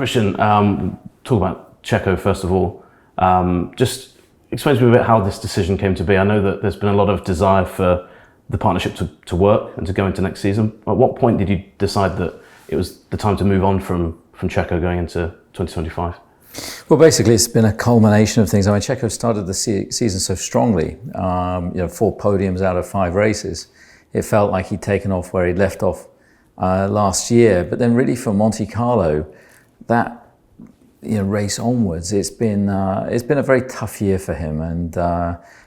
Christian, talk about Checo first of all. Just explain to me a bit how this decision came to be. I know that there's been a lot of desire for the partnership to work and to go into next season. At what point did you decide that it was the time to move on from Checo going into 2025? Well, basically, it's been a culmination of things. I mean, Checo started the season so strongly. 4 podiums out of 5 races. It felt like he'd taken off where he'd left off last year. But then, really, for Monte Carlo, that race onwards, it's been a very tough year for him, and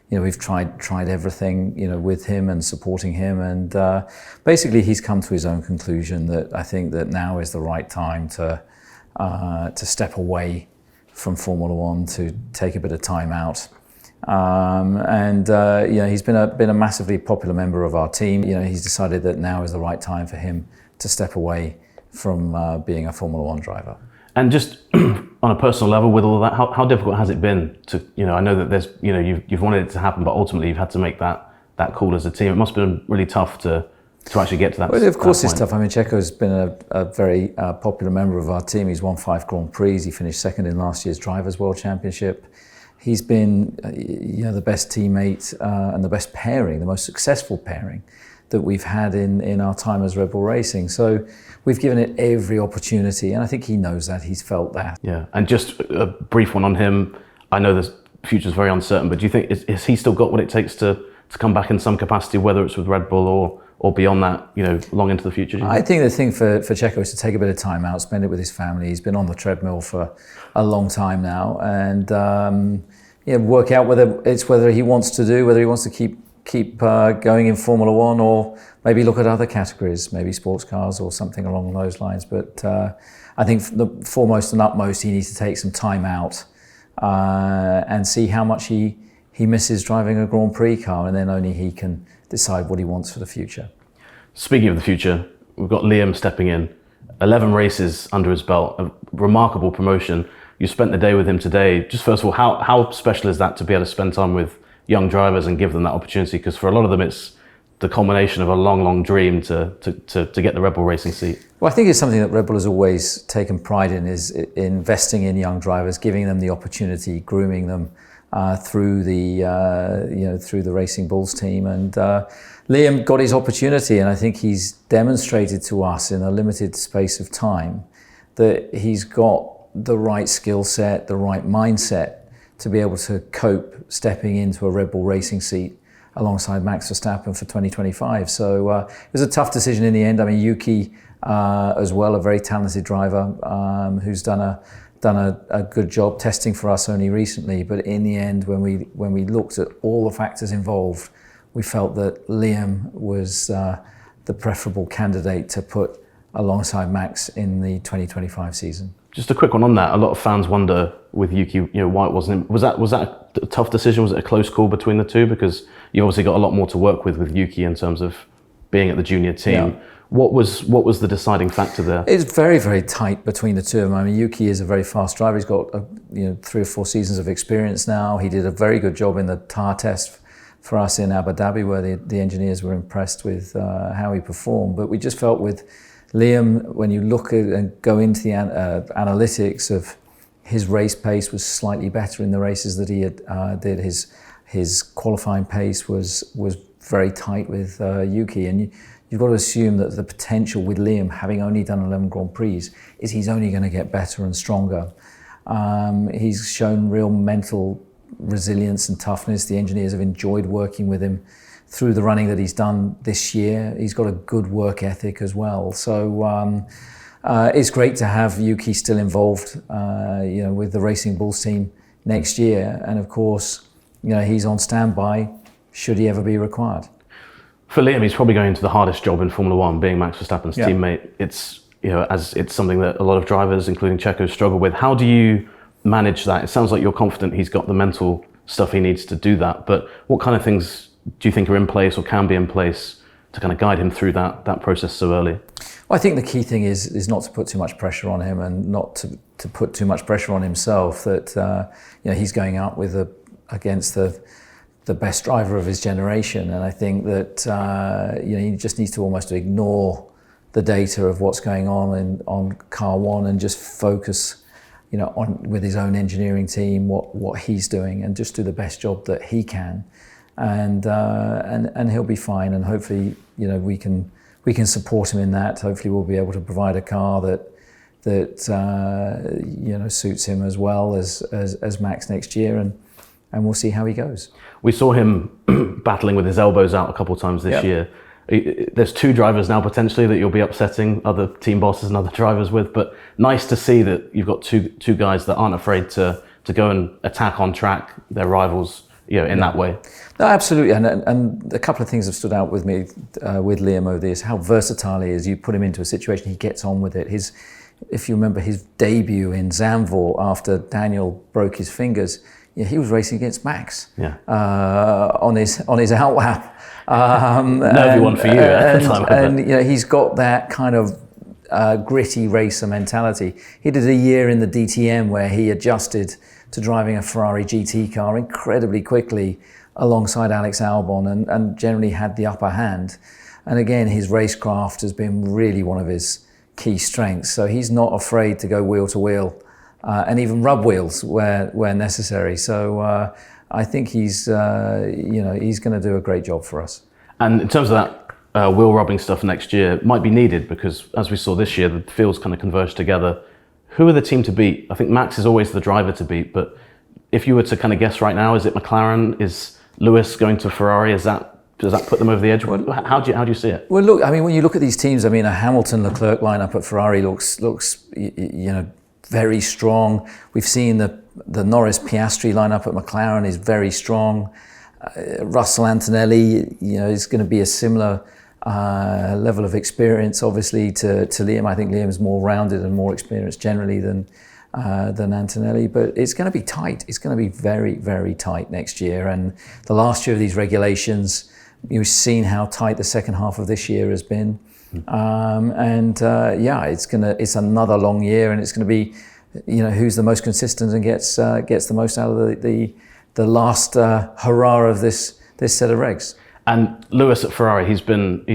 we've tried everything with him and supporting him, and basically he's come to his own conclusion that I think that now is the right time to step away from Formula One, to take a bit of time out. He's been a massively popular member of our team. He's decided that now is the right time for him to step away from being a Formula One driver. And just on a personal level, with all of that, how difficult has it been to, I know that there's, you've wanted it to happen, but ultimately you've had to make that call as a team. It must have been really tough to actually get to that. Well, of course it's tough. I mean, Checo's been a very popular member of our team. He's won 5 Grand Prix. He finished second in last year's Drivers' World Championship. He's been, the best teammate and the best pairing, the most successful pairing that we've had in our time as Red Bull Racing. So we've given it every opportunity, and I think he knows that, he's felt that. Yeah, and just a brief one on him. I know the future's very uncertain, but do you think, has he still got what it takes to come back in some capacity, whether it's with Red Bull or beyond that, long into the future? I think the thing for Checo is to take a bit of time out, spend it with his family. He's been on the treadmill for a long time now, and work out whether he wants to keep going in Formula One, or maybe look at other categories, maybe sports cars or something along those lines. But I think the foremost and utmost, he needs to take some time out and see how much he misses driving a Grand Prix car, and then only he can decide what he wants for the future. Speaking of the future, we've got Liam stepping in. 11 races under his belt, a remarkable promotion. You spent the day with him today. Just first of all, how special is that to be able to spend time with young drivers and give them that opportunity? Because for a lot of them, it's the culmination of a long dream to get the Red Bull Racing seat. Well, I think it's something that Red Bull has always taken pride in, is investing in young drivers, giving them the opportunity, grooming them through the Racing Bulls team. And Liam got his opportunity, and I think he's demonstrated to us in a limited space of time that he's got the right skill set, the right mindset to be able to cope stepping into a Red Bull Racing seat alongside Max Verstappen for 2025. So it was a tough decision in the end. I mean, Yuki as well, a very talented driver who's done a good job testing for us only recently. But in the end, when we looked at all the factors involved, we felt that Liam was the preferable candidate to put alongside Max in the 2025 season. Just a quick one on that. A lot of fans wonder with Yuki, why it wasn't him. Was that a tough decision? Was it a close call between the two? Because you obviously got a lot more to work with Yuki in terms of being at the junior team. Yeah. What was the deciding factor there? It's very, very tight between the two of them. I mean, Yuki is a very fast driver. He's got 3 or 4 seasons of experience now. He did a very good job in the TAR test for us in Abu Dhabi, where the engineers were impressed with how he performed. But we just felt with Liam, when you look at and go into the analytics of his race pace, was slightly better in the races that he did. His qualifying pace was very tight with Yuki, and you've got to assume that the potential with Liam, having only done 11 Grand Prix, is he's only going to get better and stronger. He's shown real mental resilience and toughness. The engineers have enjoyed working with him through the running that he's done this year. He's got a good work ethic as well. So it's great to have Yuki still involved, with the Racing Bulls team next year. And of course, he's on standby should he ever be required. For Liam, he's probably going into the hardest job in Formula One, being Max Verstappen's teammate. It's, as it's something that a lot of drivers, including Checo, struggle with. How do you manage that? It sounds like you're confident he's got the mental stuff he needs to do that, but what kind of things do you think are in place or can be in place to kind of guide him through that process so early? Well, I think the key thing is not to put too much pressure on him, and not to put too much pressure on himself. That he's going out against the best driver of his generation, and I think that he just needs to almost ignore the data of what's going on car one and just focus, on with his own engineering team what he's doing and just do the best job that he can, and he'll be fine. And hopefully, we can support him in that. Hopefully, we'll be able to provide a car that suits him as well as Max next year, and we'll see how he goes. We saw him battling with his elbows out a couple of times this year. There's 2 drivers now potentially that you'll be upsetting other team bosses and other drivers with, but nice to see that you've got two guys that aren't afraid to go and attack on track their rivals, in that way. No, absolutely, and a couple of things have stood out with me with Liam over this, how versatile he is. You put him into a situation, he gets on with it. If you remember his debut in Zandvoort after Daniel broke his fingers, he was racing against Max on his outlap. Nervy one for you at the time. And he's got that kind of gritty racer mentality. He did a year in the DTM where he adjusted to driving a Ferrari GT car incredibly quickly alongside Alex Albon and generally had the upper hand. And again, his racecraft has been really one of his key strengths. So he's not afraid to go wheel to wheel and even rub wheels where necessary. So I think he's going to do a great job for us. And in terms of that wheel rubbing stuff next year, might be needed because as we saw this year, the fields kind of converged together. Who are the team to beat? I think Max is always the driver to beat, but if you were to kind of guess right now, is it McLaren? Is Lewis going to Ferrari? Does that put them over the edge? How do you see it? Well, look, I mean, when you look at these teams, I mean, a Hamilton-Leclerc lineup at Ferrari looks very strong. We've seen the Norris-Piastri lineup at McLaren is very strong. Russell Antonelli, is going to be a similar level of experience, obviously, to Liam. I think Liam's more rounded and more experienced generally than Antonelli, but it's going to be tight. It's going to be very, very tight next year. And the last year of these regulations, you've seen how tight the second half of this year has been. It's another long year, and it's going to be, who's the most consistent and gets the most out of the last hurrah of this set of regs. And Lewis at Ferrari, he's been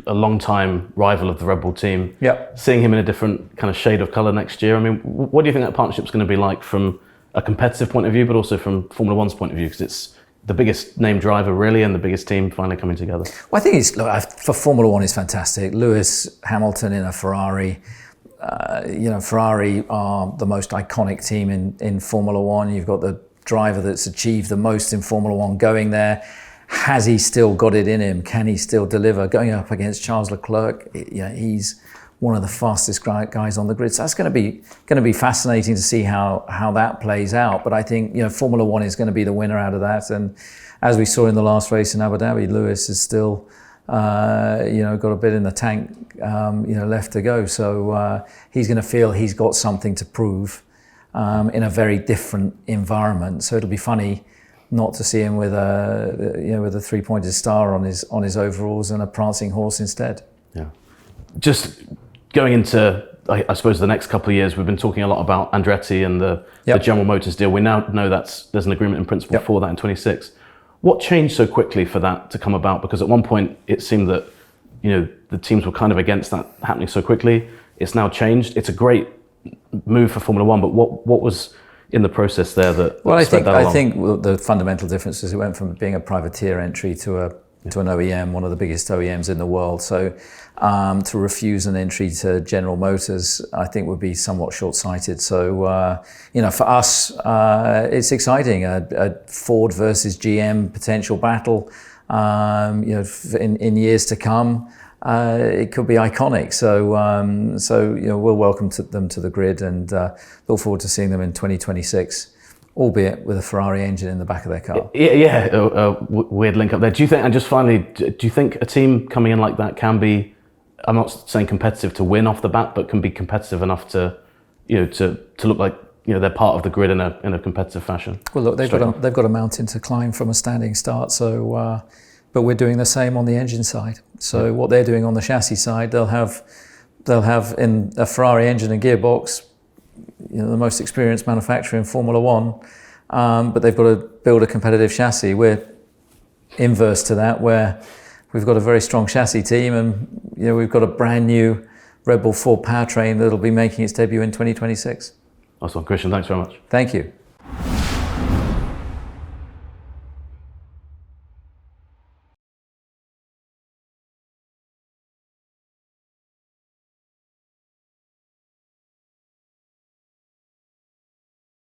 a long time rival of the Red Bull team. Yep. Seeing him in a different kind of shade of colour next year, I mean, what do you think that partnership's going to be like from a competitive point of view, but also from Formula One's point of view? Because it's the biggest name driver really and the biggest team finally coming together. Well, I think for Formula One, it's fantastic. Lewis Hamilton in a Ferrari. Ferrari are the most iconic team in Formula One. You've got the driver that's achieved the most in Formula One going there. Has he still got it in him? Can he still deliver? Going up against Charles Leclerc, he's one of the fastest guys on the grid. So that's going to be fascinating to see how that plays out. But I think Formula One is going to be the winner out of that. And as we saw in the last race in Abu Dhabi, Lewis is still got a bit in the tank left to go. So he's going to feel he's got something to prove in a very different environment. So it'll be funny not to see him with a three-pointed star on his overalls and a prancing horse instead. Yeah. Just going into, I suppose, the next couple of years, we've been talking a lot about Andretti and the General Motors deal. We now know there's an agreement in principle for that in 26. What changed so quickly for that to come about? Because at one point it seemed that the teams were kind of against that happening so quickly. It's now changed. It's a great move for Formula One, but what was in the process there that I along? think the fundamental difference is it went from being a privateer entry to an OEM, one of the biggest OEMs in the world. So to refuse an entry to General Motors, I think would be somewhat short-sighted. So for us, it's exciting. A Ford versus GM potential battle. In years to come, it could be iconic. So we'll welcome them to the grid and look forward to seeing them in 2026. Albeit with a Ferrari engine in the back of their car. Weird link up there. Do you think, and just finally, do you think a team coming in like that can be, I'm not saying competitive to win off the bat, but can be competitive enough to look like they're part of the grid in a competitive fashion? Well, look, they've got a mountain to climb from a standing start. So, but we're doing the same on the engine side. So what they're doing on the chassis side, they'll have in a Ferrari engine and gearbox, the most experienced manufacturer in Formula One, but they've got to build a competitive chassis. We're inverse to that, where we've got a very strong chassis team, and we've got a brand new Red Bull 4 powertrain that'll be making its debut in 2026. Awesome, Christian, thanks very much. Thank you.